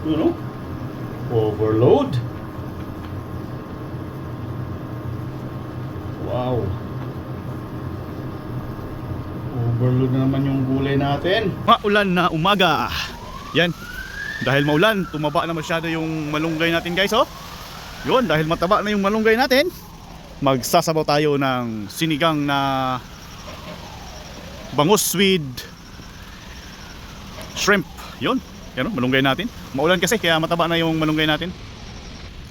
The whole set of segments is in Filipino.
You know? Overload. Wow. Overload na naman yung gulay natin. Maulan na umaga. Yan. Dahil maulan, tumaba na masyado yung malunggay natin guys, oh. Yun, dahil mataba na yung malunggay natin, magsasabaw tayo ng sinigang na bangus with shrimp. Yun, yan, oh, malunggay natin. Maulan kasi kaya mataba na yung malunggay natin.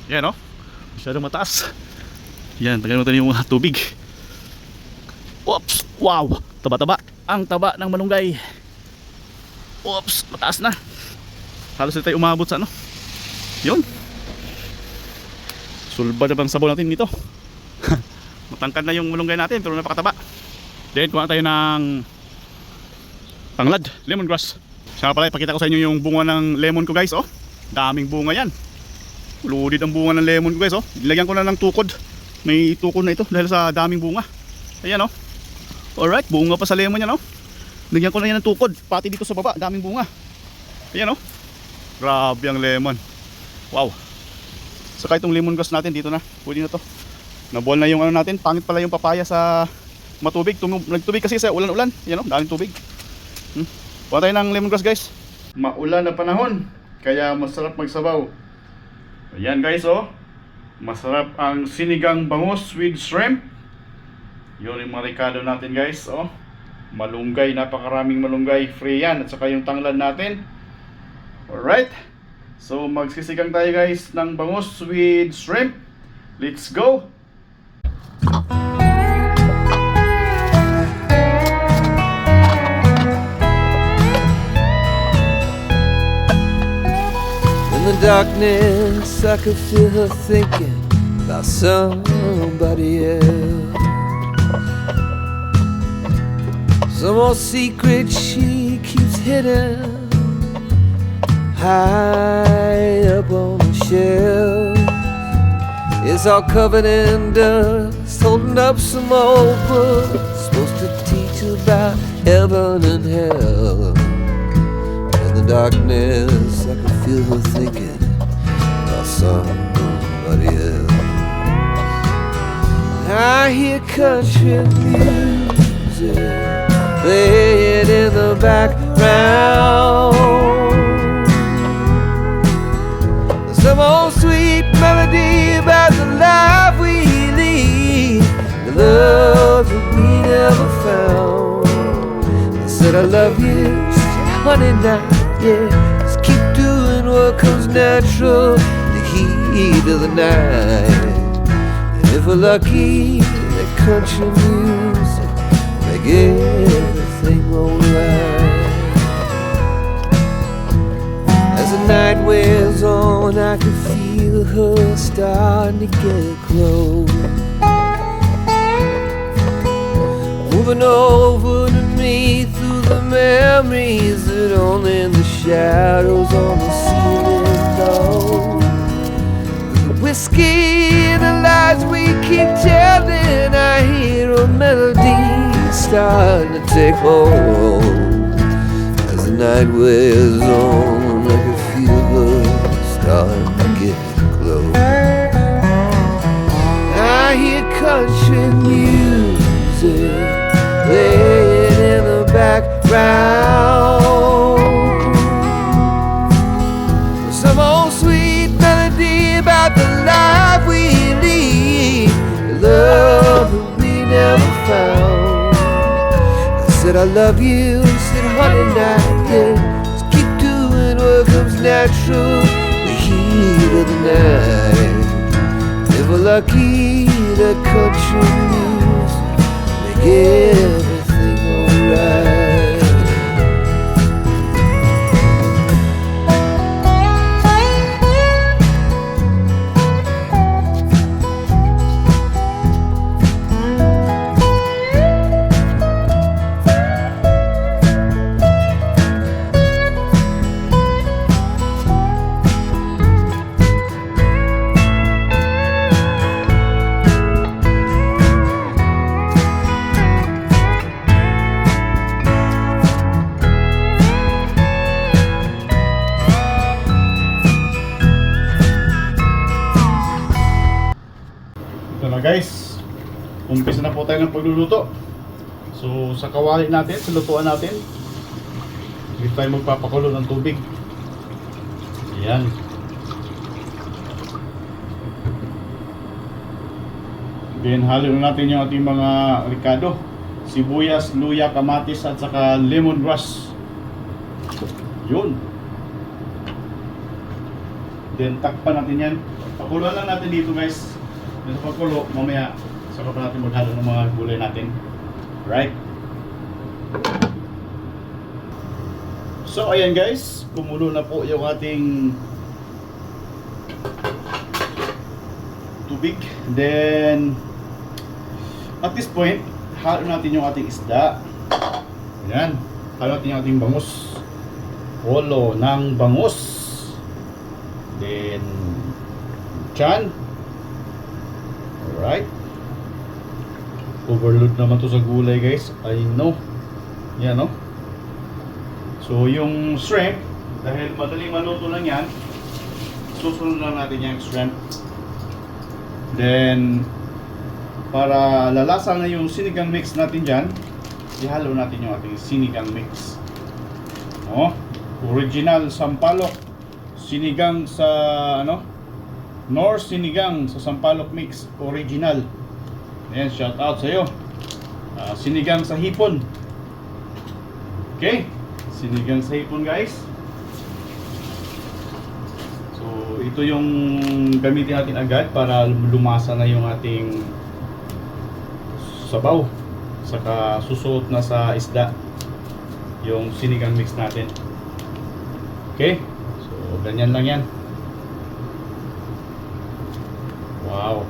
Yan, oh. Masyadong mataas. Yan, tagal natin yung tubig. Oops, wow, taba-taba. Ang taba ng malunggay. Oops, mataas na. Halos na tayo umabot sa ano. Yun. Sulba na bang sabaw natin dito. Matangkad na yung malunggay natin pero napakataba. Then kuha tayo ng tanglad, lemongrass. Siya pala, ipakita ko sa inyo yung bunga ng lemon ko guys, oh. Daming bunga yan. Loaded ang bunga ng lemon ko guys, oh. Ilagyan ko na ng tukod. May tukod na ito dahil sa daming bunga. Ayan, oh. Alright, bunga pa sa lemon yan, oh. Lagyan ko na yan ng tukod. Pati dito sa baba, daming bunga. Ayan, oh. Grabe ang lemon. Wow. Saka itong lemongrass natin dito na. Pwede na to. Nabuhol na yung ano natin. Pangit pala yung papaya sa matubig. Nagtubig kasi sa ulan-ulan. Yan, oh, daming tubig. Kuha tayo ng lemongrass guys. Maulan na panahon, kaya masarap magsabaw. Ayan guys, oh. Masarap ang sinigang bangus with shrimp. Yun yung mga rekado natin guys, oh. Malunggay, napakaraming malunggay. Free yan. At saka yung tanglad natin. Alright. So magsisigang tayo guys ng bangus with shrimp. Let's go. In the darkness I could feel her thinking about somebody else. Some old secret she keeps hidden high up on the shelf. It's all covered in dust, holding up some old book supposed to teach about heaven and hell. In the darkness I could feel her thinking about somebody else. I hear country music playing in the background. Some old sweet melody about the life we lead, the love that we never found. I said I love you, she said, honey, now, yeah, just keep doing what comes natural in the heat of the night. And if we're lucky, that country music make everything alright. As the night wears on, I can feel her starting to get close, moving over to me through the memories that only the shadows on the ceiling know. The whiskey and the lies we keep telling, I hear a melody starting to take hold. As the night wears on, I can feel her starting to get close. I hear country music playing in the background. Some old sweet melody about the life we lead, the love that we never found. I said I love you, said honey, now, yeah, just keep doing what comes natural in the heat of the night. If we're lucky, that country music make everything alright. umpisa na po tayo ng pagluluto. So sa kawali natin, sa lutuan natin, hindi tayo magpapakulo ng tubig. Ayan. Then halo na natin yung ating mga ricado, sibuyas, luya, kamatis at saka lemongrass. Yun. Then takpan natin yan. Pakuluan lang natin dito guys. Then sa pagkulo, mamaya saka pa natin maghalo ng mga gulay natin. Right? So ayan guys, kumulo na po yung ating tubig. Then at this point, halo natin yung ating isda. Ayan. Halo natin yung ating bangus. Holo ng bangus. Then chan. Alright. Overload naman to sa gulay guys. I know. Yan no. So yung shrimp, dahil madaling maluto lang yan, susunod lang natin yung shrimp. Then para lalasa na yung sinigang mix natin dyan, ihalo natin yung ating sinigang mix. Oh, original Sampalok sinigang sa North sinigang sa Sampalok mix, original. Ayan, shout out sa iyo. Sinigang sa hipon. Okay, sinigang sa hipon guys. So ito yung gamitin natin agad para lumasa na yung ating sabaw, saka susuot na sa isda yung sinigang mix natin. Okay, so ganyan lang yan. Wow.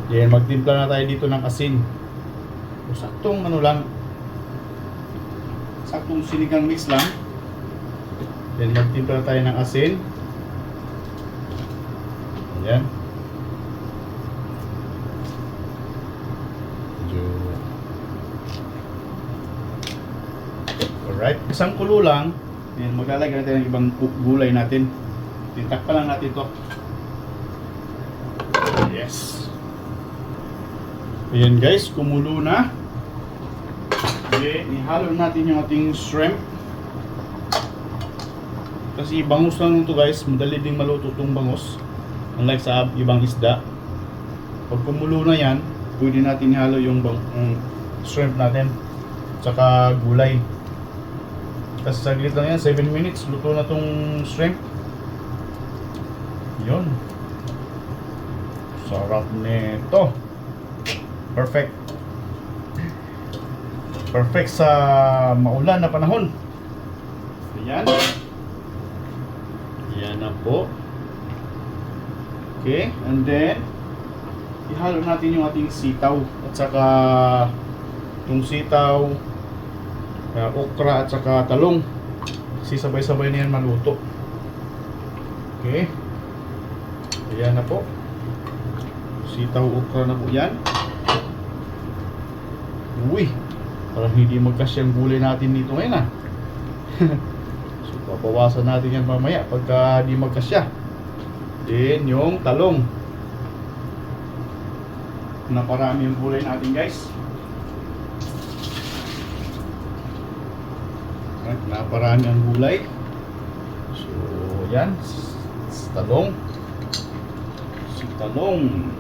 Then magtimpla na tayo dito ng asin. So, saktong lang, saktong sinigang mix lang. Then magtimpla na tayo ng asin. Ayan. Alright, isang kulo lang. Ayan, maglalagay natin ng ibang gulay natin. Tintak pa lang natin to. Yes. Ayan guys, kumulo na. Okay, ihalo natin yung ating shrimp. Kasi bangus lang ito guys, madali ding maluto itong bangus. Unlike sa ibang isda. Pag kumulo na yan, pwede natin ihalo yung shrimp natin. Tsaka gulay. Kasi saglit lang yan, 7 minutes, luto na tong shrimp. Yun. Sarap nito. Perfect. Perfect sa maulan na panahon. Ayan. Ayan na po. Okay, and then ihalo natin yung ating sitaw at saka yung sitaw, okra at saka talong. Kasi sabay-sabay na yan maluto. Okay. Ayan na po. Sitaw, okra na po yan. Uy, parang hindi magkasya ang gulay natin dito ngayon So papawasan natin yan mamaya pagka di magkasya. Then yung talong. Naparami yung gulay natin guys. Naparami ang gulay. So yan, talong. Talong.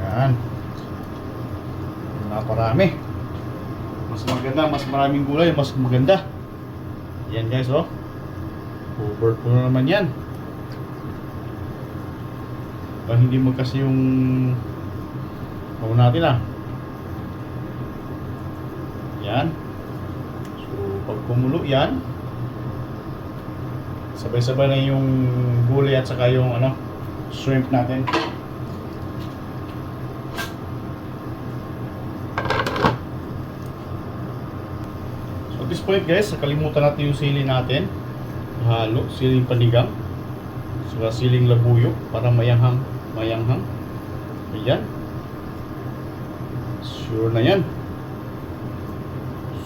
Yan. Naparami. Mas maganda, mas maraming gulay, mas maganda. Yan guys, oh. Covered po na naman yan. Pag hindi mo kasi yung natin Yan. So pag kumulo yan, sabay-sabay na yung gulay at saka yung shrimp natin. So at this point guys, nakalimutan natin yung sili natin. Halo, siling panigang. Saka siling labuyo para mayanghang. Ayan. Sure na yan.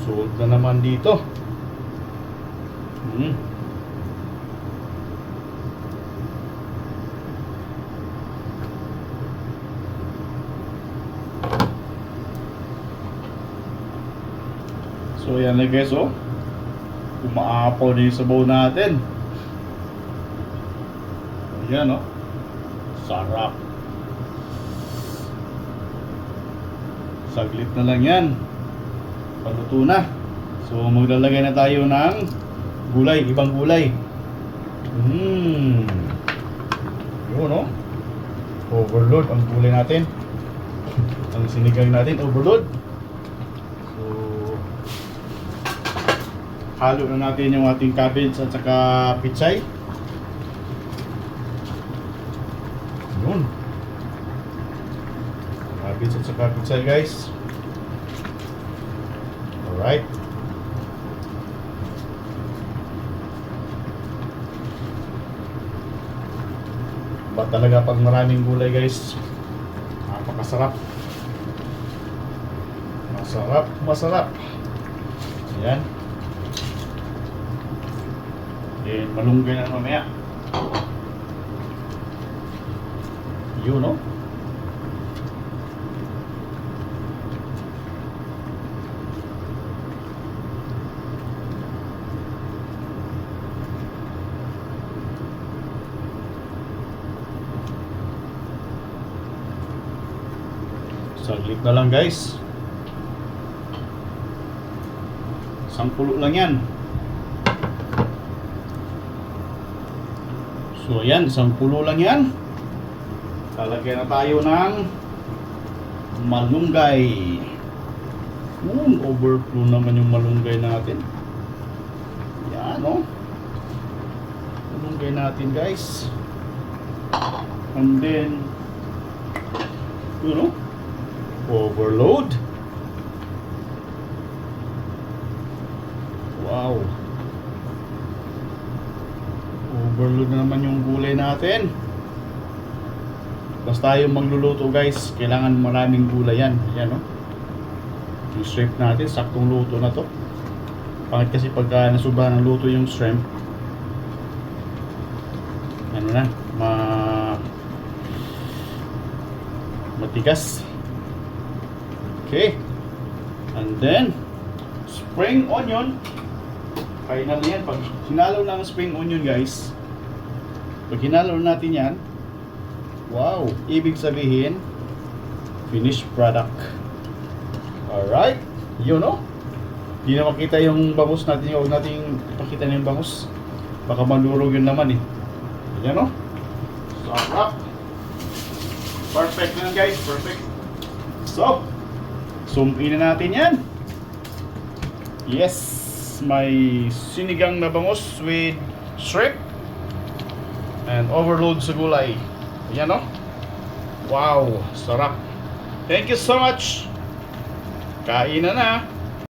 Sold na naman dito. So yan na guys, oh. Umaapaw din yung sabaw natin. Ayan, oh. Sarap. Saglit na lang yan. Paluto na. So maglalagay na tayo ng gulay, ibang gulay. Yun, oh. Overload ang gulay natin. Ang sinigang natin, overload. So halo na natin yung ating cabbage at saka pichay. Yun. Cabbage at saka pichay, guys. Alright. Ba talaga pag maraming gulay, guys, napakasarap. Masarap. Ayan. Then malunggay na mamaya. Yun, no? Saglit na lang, guys. 10 lang yan. So ayan, 10 lang yan. Lalagyan na tayo ng malunggay. Overflow naman yung malunggay natin. Yan, oh. Malunggay natin, guys. And then yun, oh. Overload. Wow. Overload na naman yung gulay natin. Basta tayo magluluto, guys, kailangan maraming gulay yan. Ayan, no? Yung shrimp natin, saktong luto na to. Pangit kasi pagka nasubra ng luto yung shrimp, ano na, matigas. Okay. And then spring onion. Final na yan. Pag hinalo na ang spring onion, guys, pag hinalo natin yan, wow, ibig sabihin finished product. Alright. Yun, no? Hindi na makita yung bangus natin. Huwag natin ipakita na yung bangus. Baka malurog yun naman, eh. Yan, no? Sarap. Perfect na yan, guys. Perfect. So zoom in na natin yan. Yes, may sinigang na bangus with shrimp and overload sa gulay. Ayan, no? Wow, sarap. Thank you so much. Kain na na.